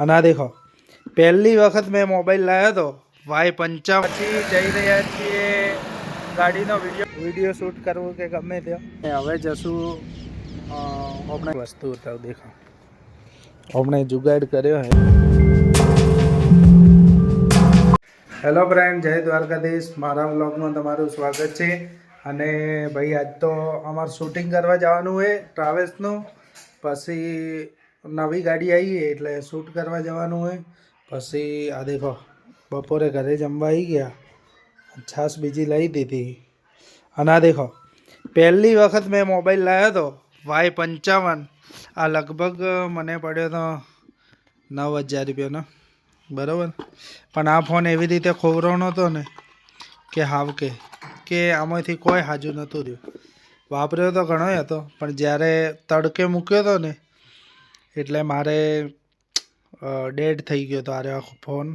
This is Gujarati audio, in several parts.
અને આ દેખો પહેલી વખત મેં મોબાઈલ લાવ્યો હતો Y55 પછી જઈ રહ્યા છીએ ગાડીનો વિડીયો શૂટ કરવું કે ગમે ત્યાં હવે જશું આપણે વસ્તુ હતા દેખો આપણે જુગાડ કર્યો હે। હેલો ફ્રેન્ડ, જય દ્વારકાધીશ। મારા વ્લોગમાં તમારું સ્વાગત છે। અને ભાઈ આજ તો અમારે શૂટિંગ કરવા જવાનું હોય ટ્રાવેલ્સનું, પછી નવી ગાડી આવી એટલે શૂટ કરવા જવાનું હોય। પછી આ દેખો બપોરે ઘરે જમવા આવી ગયા, છાશ બીજી લઈ દીધી। અને આ દેખો પહેલી વખત મેં મોબાઈલ લાવ્યો હતો Y55। આ લગભગ મને પડ્યો તો 9,000 રૂપિયાનો, બરાબર। પણ આ ફોન એવી રીતે ખોવરાનો હતો ને કે હાવ કે આમાંથી કોઈ હાજુ નહોતું રહ્યું। વાપર્યો તો ઘણો હતો, પણ જ્યારે તડકે મૂક્યો હતો ને એટલે મારે ડેડ થઈ ગયો હતો આ ફોન,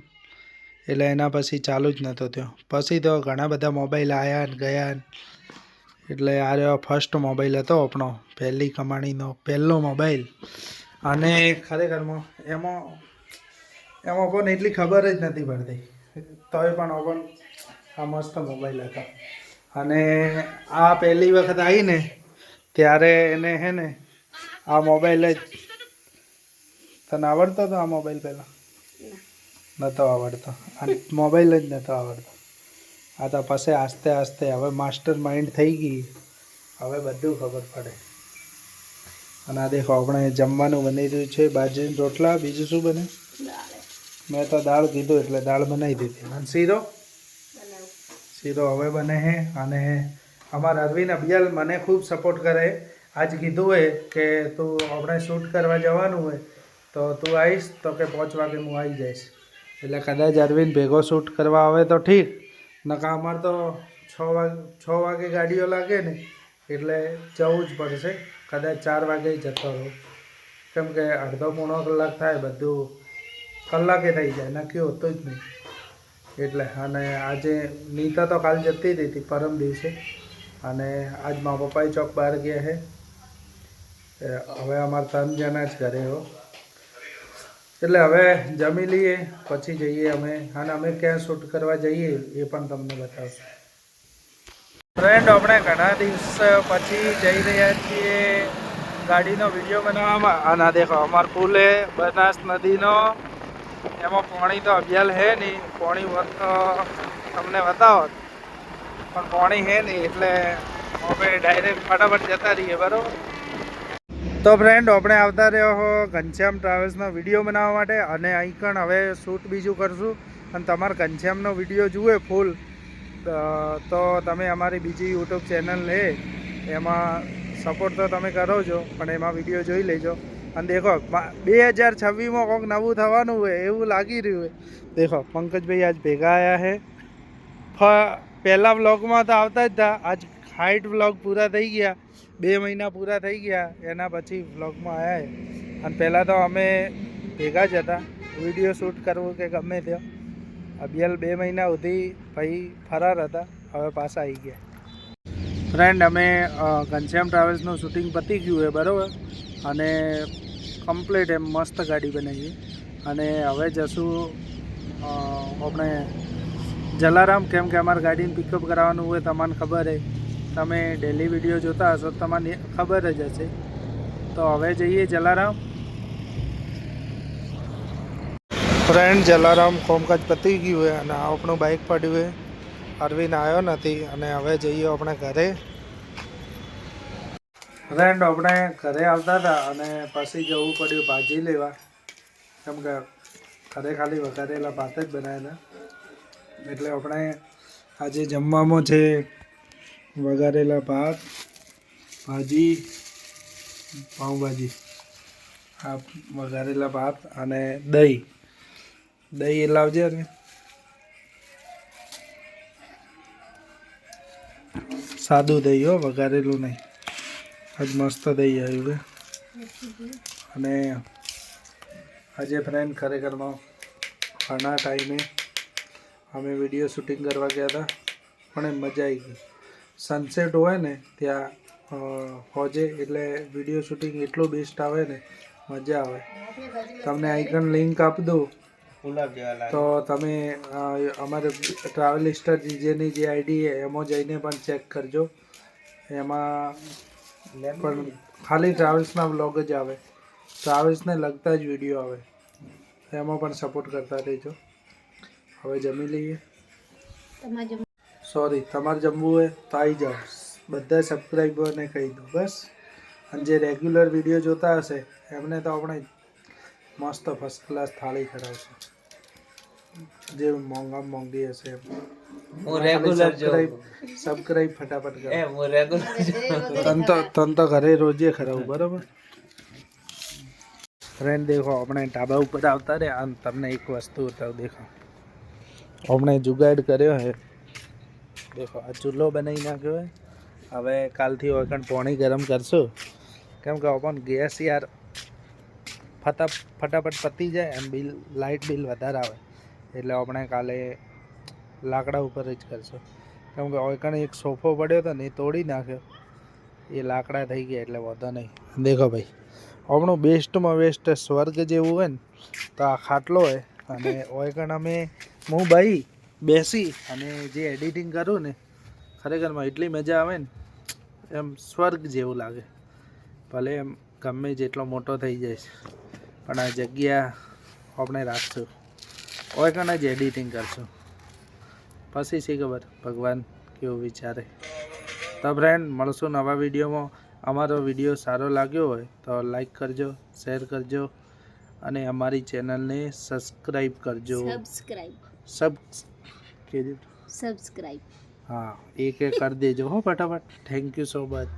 એટલે એના પછી ચાલુ જ નહોતો થયો। પછી તો ઘણા બધા મોબાઈલ આવ્યા ને ગયા, એટલે આ ફર્સ્ટ મોબાઈલ હતો આપણો, પહેલી કમાણીનો પહેલો મોબાઈલ। અને ખરેખરમાં એમાં પણ એટલી ખબર જ નથી પડતી, તોય પણ આ મસ્ત મોબાઈલ હતો। અને આ પહેલી વખત આવીને ત્યારે એને હે ને આ મોબાઈલ જ, તને આવડતો હતો આ મોબાઈલ પહેલાં? નહોતો આવડતો, આ મોબાઈલ જ નહોતો આવડતો। આ તો પછી આસ્તે આસ્તે હવે માસ્ટર માઇન્ડ થઈ ગઈ, હવે બધું ખબર પડે। અને આ દેખો આપણે જમવાનું બની રહ્યું છે, બાજરીના રોટલા। બીજું શું બને? મેં તો દાળ કીધું એટલે દાળ બનાવી દીધી। અને શીરો હવે બને છે। અને અમારા અરવિંદ અભિયાલ મને ખૂબ સપોર્ટ કરે। આજ કીધું હોય કે તું આપણે શૂટ કરવા જવાનું હોય તો તું આવીશ તો કે 5 વાગે હું આવી જઈશ। એટલે કદાચ અરવિંદ ભેગો શૂટ કરવા આવે તો ઠીક, નકા અમારે તો 6 વાગે ગાડીઓ લાગે ને એટલે જવું જ પડશે। કદાચ 4 વાગે જતો રહું, કેમ કે અડધો પોણો કલાક થાય, બધું કલાકે થઈ જાય, નક્કી હોતું જ નહીં એટલે। અને આજે નીતા તો કાલ જતી રહી હતી પરમ દિવસે, અને આજ મારા પપ્પાએ ચોક બહાર ગયા છે। હવે અમારે 3 જણા જ ઘરે હો, એટલે હવે જમી લઈએ પછી જઈએ અમે। અને અમે ક્યાં શૂટ કરવા જઈએ એ પણ તમને બતાવશું। ફ્રેન્ડ, આપણે ઘણા દિવસ પછી જઈ રહ્યા છીએ ગાડીનો વિડીયો બનાવવામાં। અને દેખો અમારો પુલ હે બનાસ નદીનો, એમાં પાણી તો અભિયાલ હે નહીં, પાણી હોત તો તમને બતાવત, પણ પાણી હે નહીં એટલે અમે ડાયરેક્ટ ફટાફટ જતા રહીએ, બરાબર। તો ફ્રેન્ડ, આપણે આવતા રહ્યો હો ઘનશ્યામ ટ્રાવેલ્સનો વિડીયો બનાવવા માટે, અને અહીં પણ હવે શૂટ બીજું કરશું। અને તમારે ઘનશ્યામનો વિડીયો જુએ ફૂલ તો તમે અમારી બીજી યુટ્યુબ ચેનલ છે એમાં સપોર્ટ તો તમે કરો છો, પણ એમાં વિડીયો જોઈ લેજો। અને દેખો 2026માં કોઈક નવું થવાનું હોય એવું લાગી રહ્યું હોય। દેખો પંકજભાઈ આજ ભેગા આવ્યા છે, પહેલા વ્લોગમાં તો આવતા જ હતા, આજ 60 વ્લોગ પૂરા થઈ ગયા, 2 મહિના પૂરા થઈ ગયા એના પછી વ્લોગમાં આવ્યા છે। અને પહેલાં તો અમે ભેગા જ હતા, વિડીયો શૂટ કરવું કે ગમે ત્યાં। અભિયાલ 2 મહિના સુધી ભાઈ ફરાર હતા, હવે પાછા આવી ગયા। ફ્રેન્ડ, અમે ઘનશ્યામ ટ્રાવેલ્સનું શૂટિંગ પતી ગયું છે, બરાબર। અને કમ્પ્લીટ એમ મસ્ત ગાડી બનાવી, અને હવે જશું આપણે જલારામ, કેમ કે અમારે ગાડીને પિકઅપ કરાવવાનું હોય, તમને ખબર છે, તમે ડેલી વિડીયો જોતા હશો, તમને ખબર જ હશે। તો હવે જઈએ જલારામ। ફ્રેન્ડ, જલારામ કોમકાજ પતી ગયું હોય અને આપણું બાઇક પડ્યું હોય, અરવિંદ આવ્યો નથી, અને હવે જઈએ આપણે ઘરે। ફ્રેન્ડ, આપણે ઘરે આવતા હતા અને પછી જવું પડ્યું ભાજી લેવા, કેમ કે ઘરે ખાલી વઘારેલા ભાત જ બનાવેલા, એટલે આપણે આજે જમવામાં છે વઘારેલા ભાત, ભાજી, પાઉંભાજી, આ વઘારેલા ભાત અને દહીં લાવજે ને, સાદું દહીં હો, વઘારેલું નહીં, આજ મસ્ત દહીં આવ્યું છે। અને આજે ફ્રેન્ડ ખરેખરમાં ઘણા ટાઈમે અમે વિડીયો શૂટિંગ કરવા ગયા હતા, પણ એ મજા આવી ગઈ। સનસેટ હોય ને ત્યાં હોજે એટલે વિડીયો શૂટિંગ એટલું બેસ્ટ આવે ને મજા આવે. તમને આઇકન લિંક આપી દઉં તો તમે અમારે ટ્રાવેલ જેની જે આઈડી છે એમાં જઈને પણ ચેક કરજો. એમાં પણ ખાલી ટ્રાવેલ્સના વ્લોગ જ આવે, ટ્રાવેલ્સને લગતા જ વિડીયો આવે, એમાં પણ સપોર્ટ કરતા રહેજો. હવે જમી લઈએ. સોરી, તમારે જમવું હોય તો આવી જાઓ. બધા સબસ્ક્રાઈબરને કહી દો બસ. અને જે રેગ્યુલર વિડીયો જોતા હશે એમને તો આપણે મસ્ત ફર્સ્ટ ક્લાસ થાળી કરાવશું, જે મોંઘી હશે એમ. હું રેગ્યુલર સબસ્ક્રાઈબ ફટાફટ કરો. હું રેગ્યુલર તન તો ઘરે રોજે ખરાવું બરાબર. ફ્રેન્ડ દેખો, આપણે ઢાબા ઉપર આવતા રહ્યા અને તમને એક વસ્તુ બતાવું. દેખો, આપણે જુગાડ કર્યો છે. દેખો, આ ચૂલો બનાવી નાખ્યો હોય. હવે કાલથી ઓકણ પાણી ગરમ કરશું, કેમ કે ઓપન ગેસ યાર ફટાફટ પતી જાય અને લાઇટ બિલ વધારે આવે, એટલે આપણે કાલે લાકડા ઉપર જ કરશું. કેમ કે ઓકણ એક સોફો પડ્યો હતો ને એ તોડી નાખ્યો, એ લાકડા થઈ ગયા એટલે વાંધો નહીં. દેખો ભાઈ, આપણું બેસ્ટમાં બેસ્ટ સ્વર્ગ જેવું હોય ને તો આ ખાટલો હોય. અને ઓકણ અમે હું ભાઈ બેસી અને જે એડિટિંગ કરું ને, ખરેખરમાં એટલી મજા આવે ને, એમ સ્વર્ગ જેવું લાગે. ભલે એમ ગમે જેટલો મોટો થઈ જાય છે, પણ આ જગ્યા આપણે રાખશું, ઓકણ જ એડિટિંગ કરશું. પછી શી ખબર ભગવાન કેવું વિચારે. તો ફ્રેન્ડ, મળશું નવા વિડીયોમાં. અમારો વિડીયો સારો લાગ્યો હોય તો લાઈક કરજો, શેર કરજો અને અમારી ચેનલને સબસ્ક્રાઈબ કરજો. સબસ્ક્રાઈબ, હા, એક કરી દેજો હો ફટાફટ. Thank you so much.